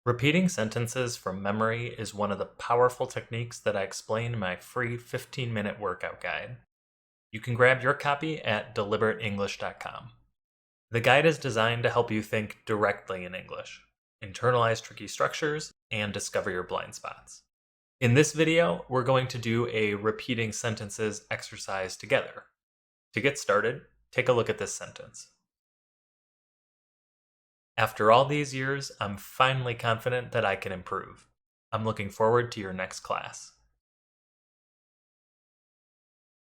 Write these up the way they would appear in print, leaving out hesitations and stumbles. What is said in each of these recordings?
Repeating sentences from memory is one of the powerful techniques that I explain in my free 15-minute workout guide. You can grab your copy at deliberateenglish.com. The guide is designed to help you think directly in English, internalize tricky structures, and discover your blind spots. In this video, we're going to do a repeating sentences exercise together. To get started, take a look at this sentence. After all these years, I'm finally confident that I can improve. I'm looking forward to your next class.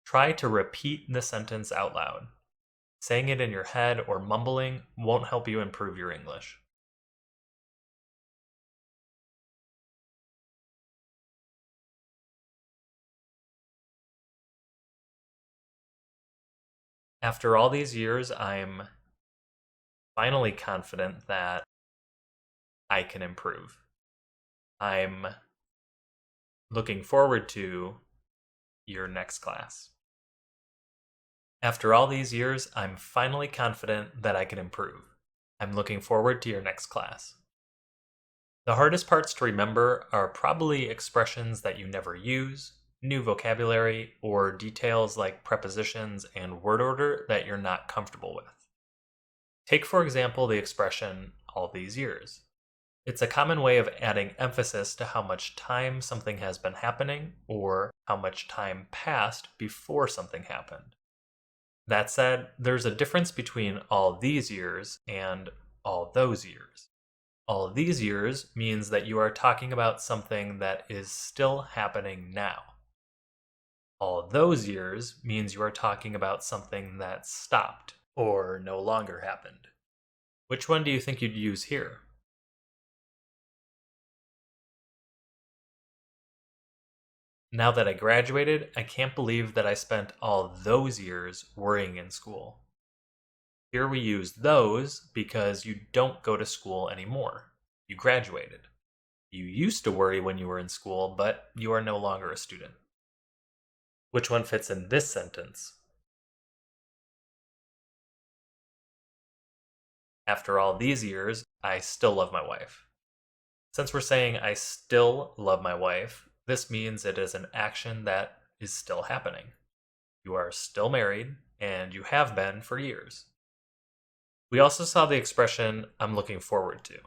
Try to repeat the sentence out loud. Saying it in your head or mumbling won't help you improve your English. After all these years, I'm finally confident that I can improve. I'm looking forward to your next class. After all these years, I'm finally confident that I can improve. I'm looking forward to your next class. The hardest parts to remember are probably expressions that you never use, new vocabulary, or details like prepositions and word order that you're not comfortable with. Take, for example, the expression, all these years. It's a common way of adding emphasis to how much time something has been happening or how much time passed before something happened. That said, there's a difference between all these years and all those years. All these years means that you are talking about something that is still happening now. All those years means you are talking about something that stopped or no longer happened. Which one do you think you'd use here? Now that I graduated, I can't believe that I spent all those years worrying in school. Here we use those because you don't go to school anymore. You graduated. You used to worry when you were in school, but you are no longer a student. Which one fits in this sentence? After all these years, I still love my wife. Since we're saying I still love my wife, this means it is an action that is still happening. You are still married, and you have been for years. We also saw the expression, I'm looking forward to.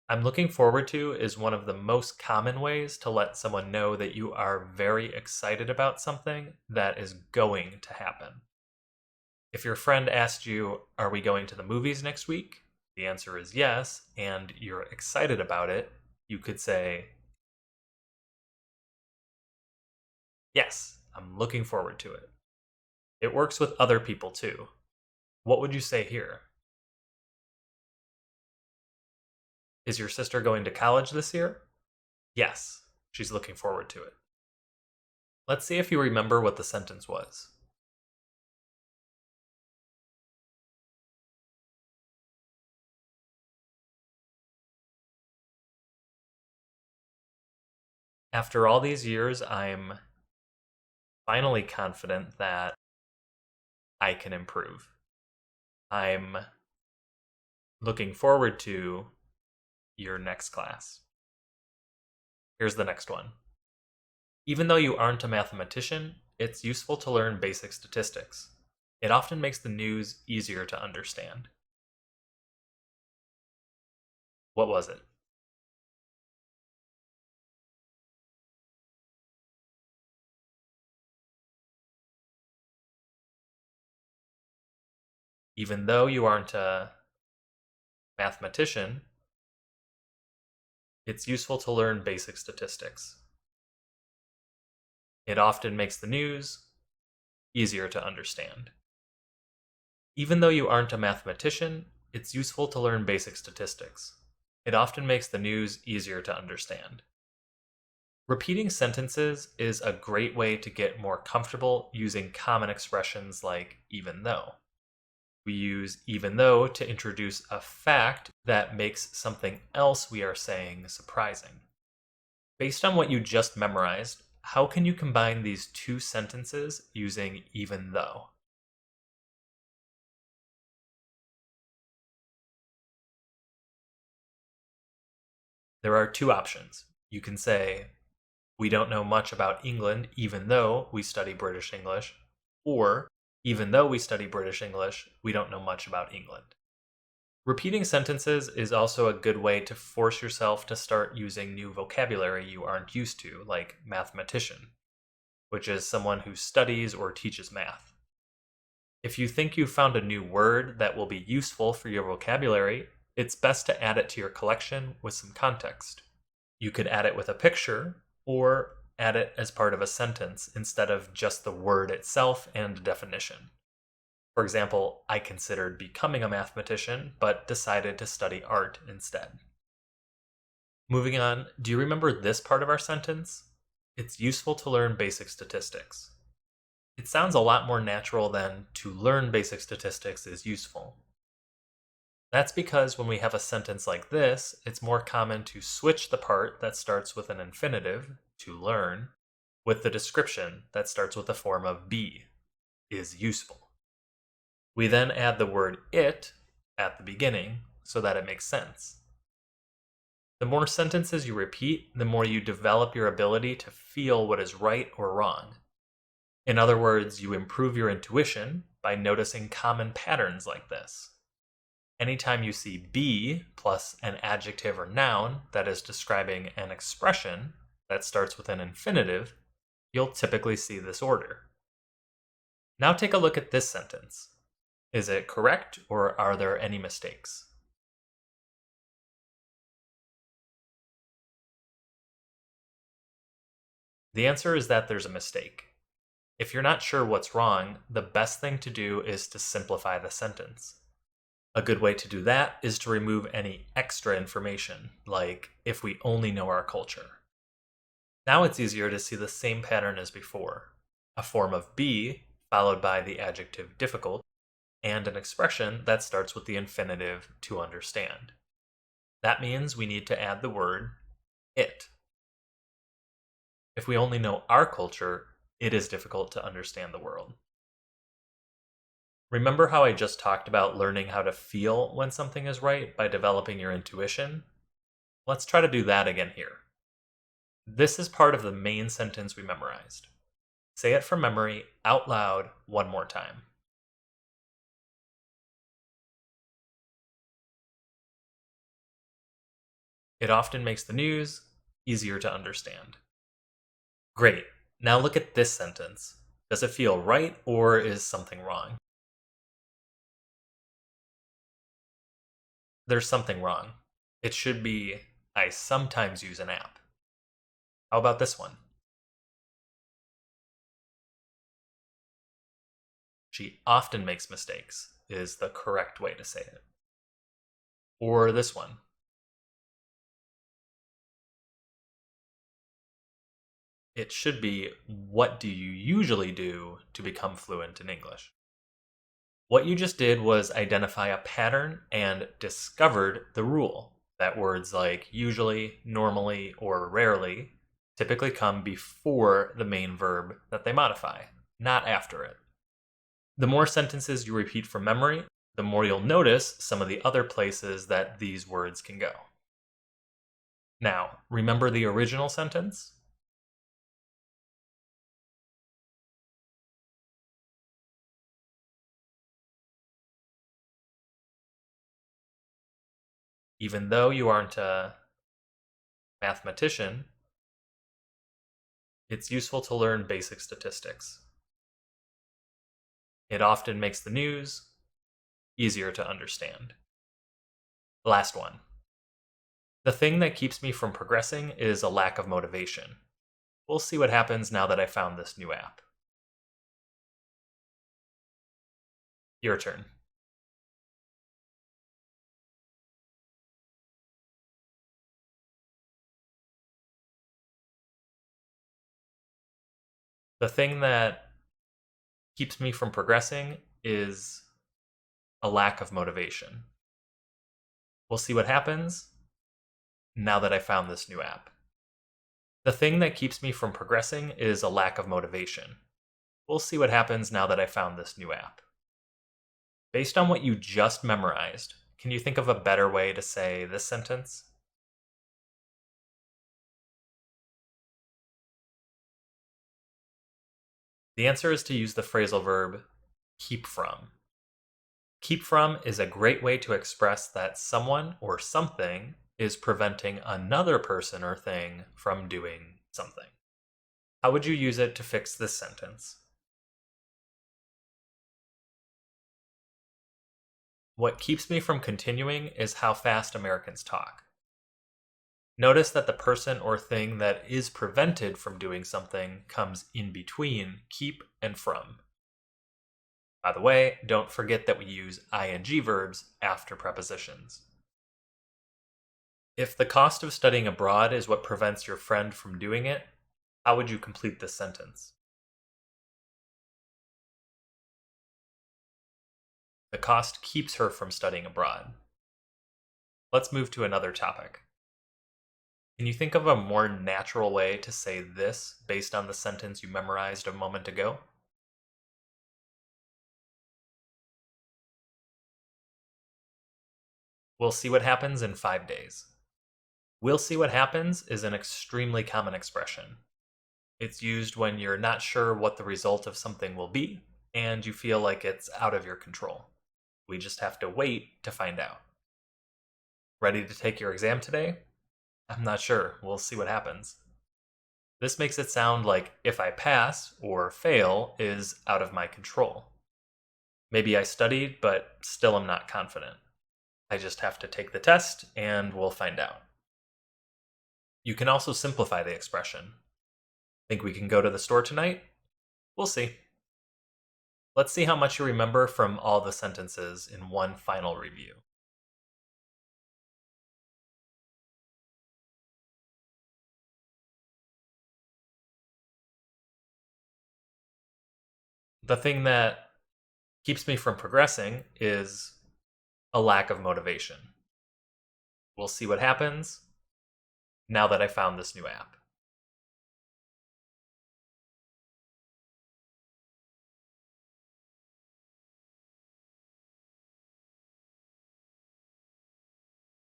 I'm looking forward to is one of the most common ways to let someone know that you are very excited about something that is going to happen. If your friend asked you, are we going to the movies next week? The answer is yes, and you're excited about it. You could say, yes, I'm looking forward to it. It works with other people too. What would you say here? Is your sister going to college this year? Yes, she's looking forward to it. Let's see if you remember what the sentence was. After all these years, I'm finally confident that I can improve. I'm looking forward to your next class. Here's the next one. Even though you aren't a mathematician, it's useful to learn basic statistics. It often makes the news easier to understand. What was it? Even though you aren't a mathematician, it's useful to learn basic statistics. It often makes the news easier to understand. Even though you aren't a mathematician, it's useful to learn basic statistics. It often makes the news easier to understand. Repeating sentences is a great way to get more comfortable using common expressions like even though. We use even though to introduce a fact that makes something else we are saying surprising. Based on what you just memorized, how can you combine these two sentences using even though? There are two options. You can say, we don't know much about England even though we study British English, or even though we study British English, we don't know much about England. Repeating sentences is also a good way to force yourself to start using new vocabulary you aren't used to, like mathematician, which is someone who studies or teaches math. If you think you've found a new word that will be useful for your vocabulary, it's best to add it to your collection with some context. You could add it with a picture, or add it as part of a sentence instead of just the word itself and a definition. For example, I considered becoming a mathematician, but decided to study art instead. Moving on, do you remember this part of our sentence? It's useful to learn basic statistics. It sounds a lot more natural than to learn basic statistics is useful. That's because when we have a sentence like this, it's more common to switch the part that starts with an infinitive, to learn, with the description that starts with the form of be, is useful. We then add the word it at the beginning so that it makes sense. The more sentences you repeat, the more you develop your ability to feel what is right or wrong. In other words, you improve your intuition by noticing common patterns like this. Anytime you see be plus an adjective or noun that is describing an expression that starts with an infinitive, you'll typically see this order. Now take a look at this sentence. Is it correct, or are there any mistakes? The answer is that there's a mistake. If you're not sure what's wrong, the best thing to do is to simplify the sentence. A good way to do that is to remove any extra information, like if we only know our culture. Now it's easier to see the same pattern as before, a form of be followed by the adjective difficult, and an expression that starts with the infinitive to understand. That means we need to add the word it. If we only know our culture, it is difficult to understand the world. Remember how I just talked about learning how to feel when something is right by developing your intuition? Let's try to do that again here. This is part of the main sentence we memorized. Say it from memory out loud one more time. It often makes the news easier to understand. Great. Now look at this sentence. Does it feel right, or is something wrong? There's something wrong. It should be, I sometimes use an app. How about this one? She often makes mistakes is the correct way to say it. Or this one. It should be, what do you usually do to become fluent in English? What you just did was identify a pattern and discovered the rule that words like usually, normally, or rarely typically come before the main verb that they modify, not after it. The more sentences you repeat from memory, the more you'll notice some of the other places that these words can go. Now, remember the original sentence? Even though you aren't a mathematician, it's useful to learn basic statistics. It often makes the news easier to understand. Last one. The thing that keeps me from progressing is a lack of motivation. We'll see what happens now that I found this new app. Your turn. The thing that keeps me from progressing is a lack of motivation. We'll see what happens now that I found this new app. The thing that keeps me from progressing is a lack of motivation. We'll see what happens now that I found this new app. Based on what you just memorized, can you think of a better way to say this sentence? The answer is to use the phrasal verb keep from. Keep from is a great way to express that someone or something is preventing another person or thing from doing something. How would you use it to fix this sentence? What keeps me from continuing is how fast Americans talk. Notice that the person or thing that is prevented from doing something comes in between keep and from. By the way, don't forget that we use ing verbs after prepositions. If the cost of studying abroad is what prevents your friend from doing it, how would you complete this sentence? The cost keeps her from studying abroad. Let's move to another topic. Can you think of a more natural way to say this based on the sentence you memorized a moment ago? We'll see what happens in 5 days. We'll see what happens is an extremely common expression. It's used when you're not sure what the result of something will be, and you feel like it's out of your control. We just have to wait to find out. Ready to take your exam today? I'm not sure. We'll see what happens. This makes it sound like if I pass or fail is out of my control. Maybe I studied, but still am not confident. I just have to take the test and we'll find out. You can also simplify the expression. Think we can go to the store tonight? We'll see. Let's see how much you remember from all the sentences in one final review. The thing that keeps me from progressing is a lack of motivation. We'll see what happens now that I found this new app.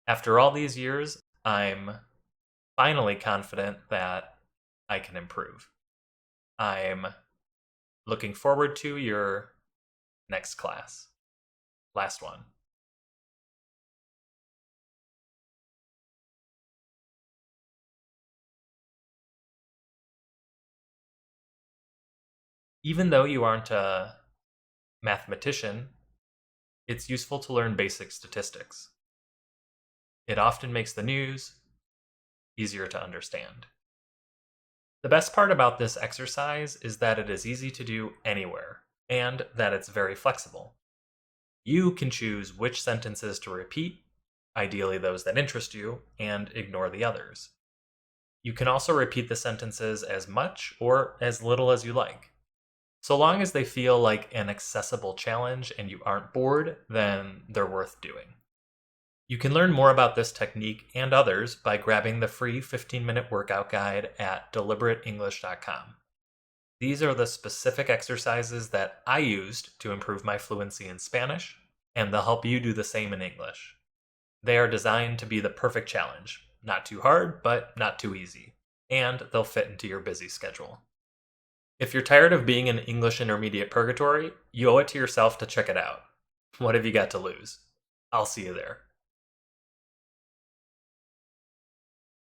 After all these years, I'm finally confident that I can improve. I'm looking forward to your next class. Last one. Even though you aren't a mathematician, it's useful to learn basic statistics. It often makes the news easier to understand. The best part about this exercise is that it is easy to do anywhere, and that it's very flexible. You can choose which sentences to repeat, ideally those that interest you, and ignore the others. You can also repeat the sentences as much or as little as you like. So long as they feel like an accessible challenge and you aren't bored, then they're worth doing. You can learn more about this technique and others by grabbing the free 15-minute workout guide at deliberateenglish.com. These are the specific exercises that I used to improve my fluency in Spanish, and they'll help you do the same in English. They are designed to be the perfect challenge, not too hard, but not too easy, and they'll fit into your busy schedule. If you're tired of being in English intermediate purgatory, you owe it to yourself to check it out. What have you got to lose? I'll see you there.